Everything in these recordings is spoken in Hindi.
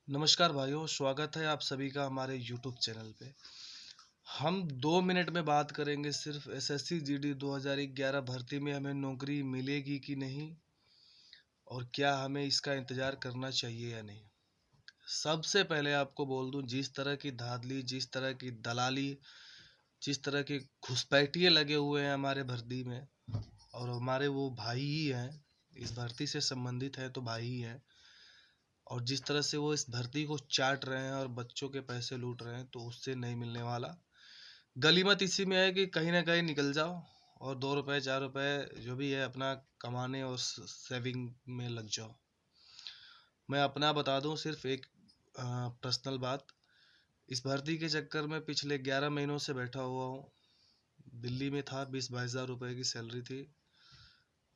नमस्कार भाइयों, स्वागत है आप सभी का हमारे यूट्यूब चैनल पे। हम 2 मिनट में बात करेंगे सिर्फ एसएससी जीडी 2011 भर्ती में हमें नौकरी मिलेगी कि नहीं और क्या हमें इसका इंतज़ार करना चाहिए या नहीं। सबसे पहले आपको बोल दूं, जिस तरह की धांधली, जिस तरह की दलाली, जिस तरह के घुसपैठिए लगे हुए हैं हमारे भर्ती में, और हमारे वो भाई ही हैं, इस भर्ती से संबंधित है तो भाई ही हैं, और जिस तरह से वो इस धरती को चाट रहे हैं और बच्चों के पैसे लूट रहे हैं, तो उससे नहीं मिलने वाला। गलीमत इसी में है कि कहीं ना कहीं निकल जाओ और 2 रुपए 4 रुपए जो भी है अपना कमाने और सेविंग में लग जाओ। मैं अपना बता दूं, सिर्फ एक पर्सनल बात। इस भर्ती के चक्कर में पिछले 11 महीनों से बैठा हुआ हूँ। दिल्ली में था, 20-22 हज़ार रुपए की सैलरी थी,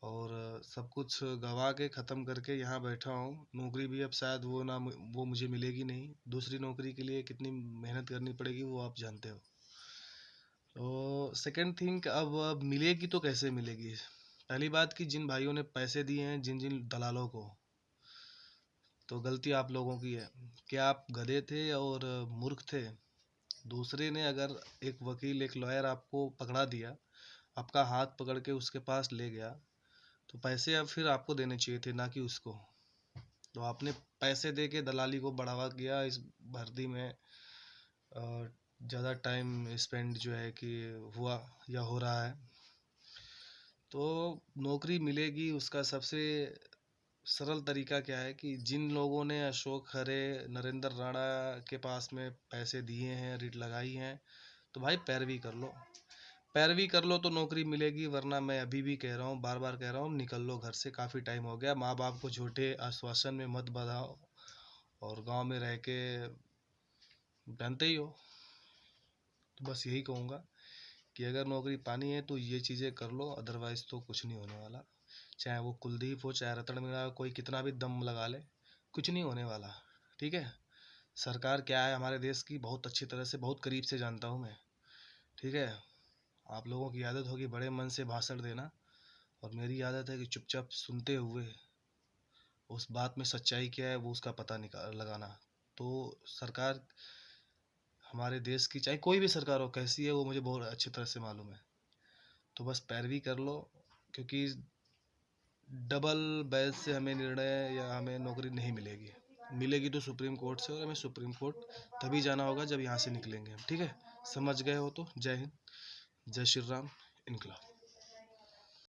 और सब कुछ गवा के ख़त्म करके यहाँ बैठा हूँ। नौकरी भी अब शायद वो मुझे मिलेगी नहीं। दूसरी नौकरी के लिए कितनी मेहनत करनी पड़ेगी वो आप जानते हो। तो सेकंड थिंग, अब मिलेगी तो कैसे मिलेगी। पहली बात कि जिन भाइयों ने पैसे दिए हैं जिन जिन दलालों को, तो गलती आप लोगों की है। क्या आप गधे थे और मूर्ख थे? दूसरे ने अगर, एक वकील एक लॉयर आपको पकड़ा दिया, आपका हाथ पकड़ के उसके पास ले गया, तो पैसे अब फिर आपको देने चाहिए थे, ना कि उसको। तो आपने पैसे दे के दलाली को बढ़ावा किया। इस भर्ती में ज़्यादा टाइम स्पेंड जो है कि हुआ या हो रहा है। तो नौकरी मिलेगी उसका सबसे सरल तरीका क्या है कि जिन लोगों ने अशोक खरे, नरेंद्र राणा के पास में पैसे दिए हैं, रिट लगाई हैं, तो भाई पैरवी कर लो। पैरवी कर लो तो नौकरी मिलेगी, वरना मैं अभी भी कह रहा हूँ, बार बार कह रहा हूँ, निकल लो घर से। काफ़ी टाइम हो गया। माँ बाप को झूठे आश्वासन में मत बधाओ, और गांव में रह के जानते ही हो। तो बस यही कहूँगा कि अगर नौकरी पानी है तो ये चीज़ें कर लो, अदरवाइज़ तो कुछ नहीं होने वाला। चाहे वो कुलदीप हो, चाहे रतन मीणा, कोई कितना भी दम लगा ले, कुछ नहीं होने वाला। ठीक है। सरकार क्या है हमारे देश की, बहुत अच्छी तरह से, बहुत करीब से जानता हूँ मैं। ठीक है। आप लोगों की आदत होगी बड़े मन से भाषण देना, और मेरी आदत है कि चुपचाप सुनते हुए उस बात में सच्चाई क्या है वो उसका पता निकाल लगाना। तो सरकार हमारे देश की, चाहे कोई भी सरकार हो, कैसी है वो मुझे बहुत अच्छी तरह से मालूम है। तो बस पैरवी कर लो, क्योंकि डबल बैच से हमें निर्णय या हमें नौकरी नहीं मिलेगी। मिलेगी तो सुप्रीम कोर्ट से, और हमें सुप्रीम कोर्ट तभी जाना होगा जब यहाँ से निकलेंगे हम। ठीक है। समझ गए हो तो जय हिंद, जय श्री राम, इनकलाब।